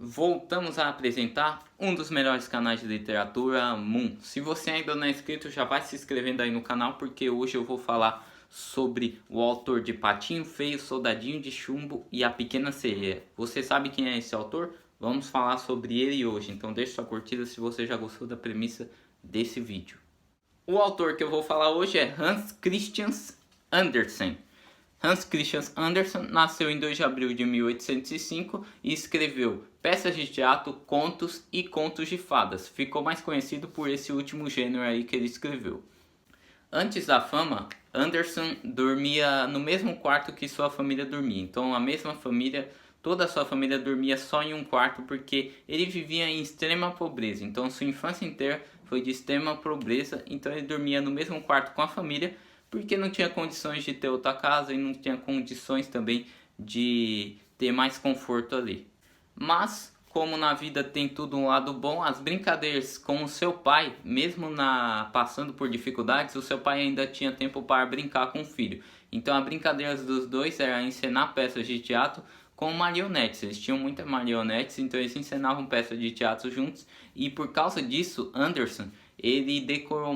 voltamos a apresentar um dos melhores canais de literatura, Moon. Se você ainda não é inscrito, já vai se inscrevendo aí no canal, porque hoje eu vou falar sobre o autor de Patinho Feio, Soldadinho de Chumbo e A Pequena Sereia. Você sabe quem é esse autor? Vamos falar sobre ele hoje, então deixe sua curtida se você já gostou da premissa desse vídeo. O autor que eu vou falar hoje é Hans Christian Andersen. Hans Christian Andersen nasceu em 2 de abril de 1805 e escreveu peças de teatro, contos e contos de fadas. Ficou mais conhecido por esse último gênero aí que ele escreveu. Antes da fama, Andersen dormia no mesmo quarto que sua família dormia. Então a mesma família, toda a sua família dormia só em um quarto porque ele vivia em extrema pobreza. Então sua infância inteira foi de extrema pobreza, então ele dormia no mesmo quarto com a família porque não tinha condições de ter outra casa e não tinha condições também de ter mais conforto ali. Mas, como na vida tem tudo um lado bom, as brincadeiras com o seu pai, mesmo passando por dificuldades, o seu pai ainda tinha tempo para brincar com o filho. Então a brincadeira dos dois era encenar peças de teatro com marionetes. Eles tinham muitas marionetes, então eles encenavam peças de teatro juntos. E por causa disso, Andersen, ele decorou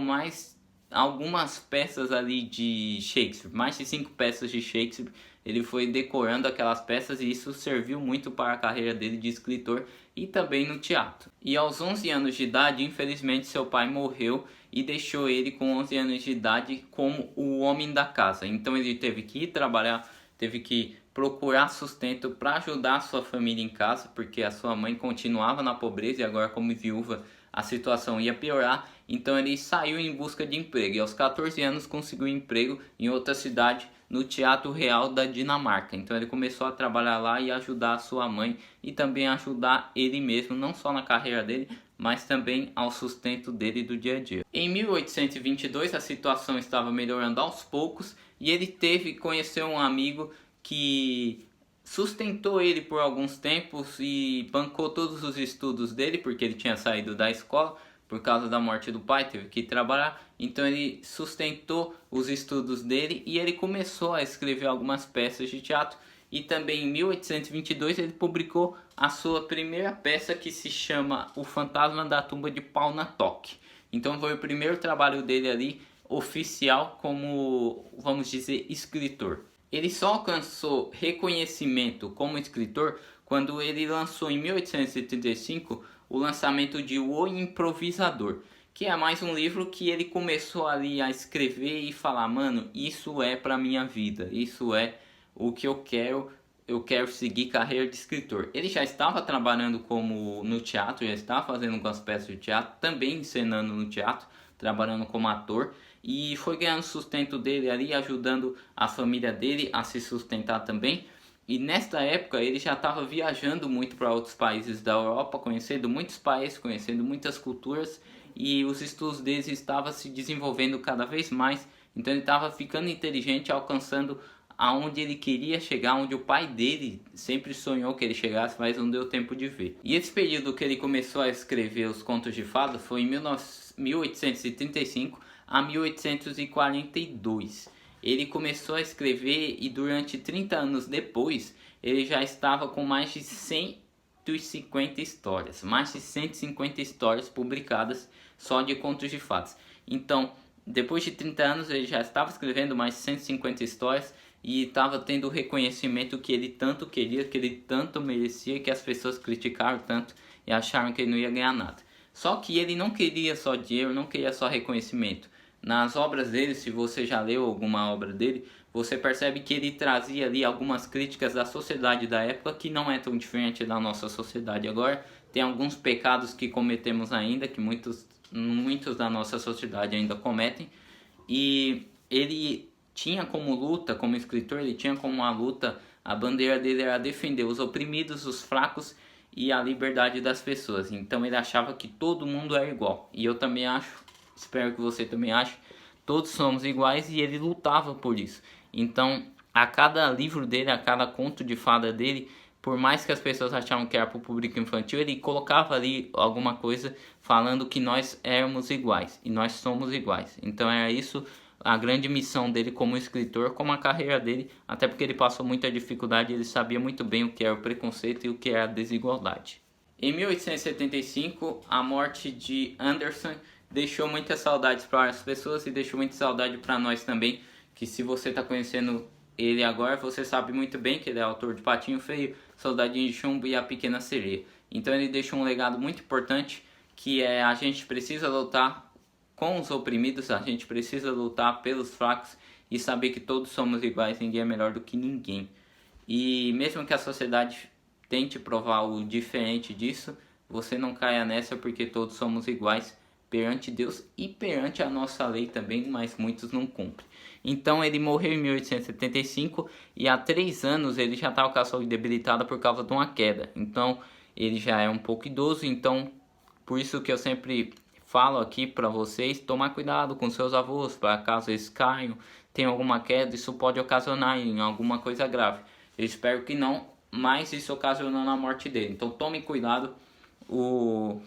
algumas peças ali de Shakespeare, mais de 5 peças de Shakespeare. Ele foi decorando aquelas peças e isso serviu muito para a carreira dele de escritor e também no teatro. E aos 11 anos de idade, infelizmente, seu pai morreu e deixou ele com 11 anos de idade como o homem da casa. Então ele teve que ir trabalhar, teve que procurar sustento para ajudar a sua família em casa, porque a sua mãe continuava na pobreza e agora como viúva a situação ia piorar. Então ele saiu em busca de emprego e aos 14 anos conseguiu um emprego em outra cidade no Teatro Real da Dinamarca. Então ele começou a trabalhar lá e ajudar a sua mãe e também ajudar ele mesmo, não só na carreira dele, mas também ao sustento dele do dia a dia. Em 1822 a situação estava melhorando aos poucos e ele teve que conhecer um amigo que sustentou ele por alguns tempos e bancou todos os estudos dele, porque ele tinha saído da escola por causa da morte do pai, teve que trabalhar. Então ele sustentou os estudos dele e ele começou a escrever algumas peças de teatro. E também em 1822 ele publicou a sua primeira peça, que se chama O Fantasma da Tumba de Palnatoke. Então foi o primeiro trabalho dele ali oficial como, vamos dizer, escritor. Ele só alcançou reconhecimento como escritor quando ele lançou em 1835 o lançamento de O Improvisador, que é mais um livro que ele começou ali a escrever e falar: mano, isso é pra minha vida, isso é o que eu quero seguir carreira de escritor. Ele já estava trabalhando no teatro, já estava fazendo algumas peças de teatro, também encenando no teatro, trabalhando como ator, e foi ganhando sustento dele ali, ajudando a família dele a se sustentar também. E nesta época ele já estava viajando muito para outros países da Europa, conhecendo muitos países, conhecendo muitas culturas, e os estudos dele estavam se desenvolvendo cada vez mais. Então ele estava ficando inteligente, alcançando aonde ele queria chegar, onde o pai dele sempre sonhou que ele chegasse, mas não deu tempo de ver. E esse período que ele começou a escrever os contos de fada foi em 1835 a 1842. Ele começou a escrever e durante 30 anos depois ele já estava com mais de 150 histórias, mais de 150 histórias publicadas só de contos de fadas. Então, depois de 30 anos ele já estava escrevendo mais de 150 histórias e estava tendo o reconhecimento que ele tanto queria, que ele tanto merecia, que as pessoas criticaram tanto e acharam que ele não ia ganhar nada. Só que ele não queria só dinheiro, não queria só reconhecimento. Nas obras dele, se você já leu alguma obra dele, você percebe que ele trazia ali algumas críticas da sociedade da época, que não é tão diferente da nossa sociedade agora. Tem alguns pecados que cometemos ainda, que muitos da nossa sociedade ainda cometem. E ele tinha como luta, como escritor, ele tinha como uma luta, a bandeira dele era defender os oprimidos, os fracos e a liberdade das pessoas. Então ele achava que todo mundo era igual. E eu também acho, espero que você também ache, todos somos iguais, e ele lutava por isso. Então a cada livro dele, a cada conto de fada dele, por mais que as pessoas achavam que era para o público infantil, ele colocava ali alguma coisa falando que nós éramos iguais e nós somos iguais. Então era isso a grande missão dele como escritor, como a carreira dele, até porque ele passou muita dificuldade, ele sabia muito bem o que era o preconceito e o que era a desigualdade. Em 1875, a morte de Anderson deixou muitas saudades para as pessoas e deixou muita saudade para nós também, que se você está conhecendo ele agora, você sabe muito bem que ele é autor de Patinho Feio, Soldadinho de Chumbo e A Pequena Sereia. Então ele deixou um legado muito importante, que é a gente precisa lutar com os oprimidos, a gente precisa lutar pelos fracos e saber que todos somos iguais, ninguém é melhor do que ninguém. E mesmo que a sociedade tente provar o diferente disso, você não caia nessa, porque todos somos iguais perante Deus e perante a nossa lei também, mas muitos não cumprem. Então ele morreu em 1875 e há 3 anos ele já estava com a saúde debilitada por causa de uma queda. Então ele já é um pouco idoso, então por isso que eu sempre falo aqui para vocês, tomar cuidado com seus avós, para caso eles caiam, tenham alguma queda, isso pode ocasionar em alguma coisa grave. Eu espero que não, mas isso ocasionou a morte dele. Então tome cuidado, o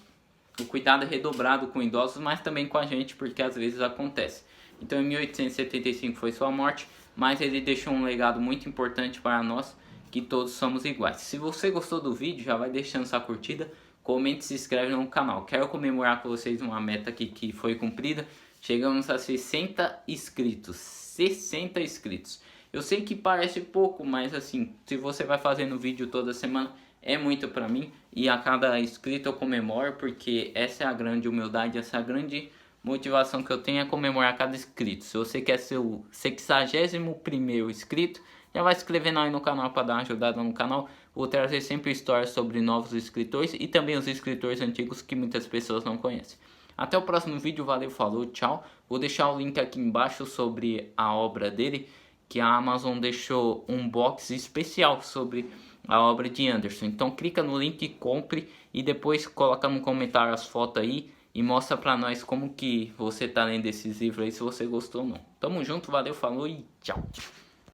cuidado é redobrado com idosos, mas também com a gente, porque às vezes acontece. Então em 1875 foi sua morte, mas ele deixou um legado muito importante para nós, que todos somos iguais. Se você gostou do vídeo, já vai deixando sua curtida, comente e se inscreve no canal. Quero comemorar com vocês uma meta aqui que foi cumprida. Chegamos a 60 inscritos. 60 inscritos. Eu sei que parece pouco, mas assim, se você vai fazendo vídeo toda semana, é muito pra mim. E a cada inscrito eu comemoro, porque essa é a grande humildade, essa é a grande motivação que eu tenho, é comemorar cada inscrito. Se você quer ser o 61º inscrito, já vai se inscrevendo aí no canal para dar uma ajudada no canal. Vou trazer sempre histórias sobre novos inscritores e também os inscritores antigos que muitas pessoas não conhecem. Até o próximo vídeo, valeu, falou, tchau. Vou deixar o link aqui embaixo sobre a obra dele, que a Amazon deixou um box especial sobre a obra de Anderson. Então clica no link, compre e depois coloca no comentário as fotos aí e mostra pra nós como que você tá lendo esses livros aí, se você gostou ou não. Tamo junto, valeu, falou e tchau.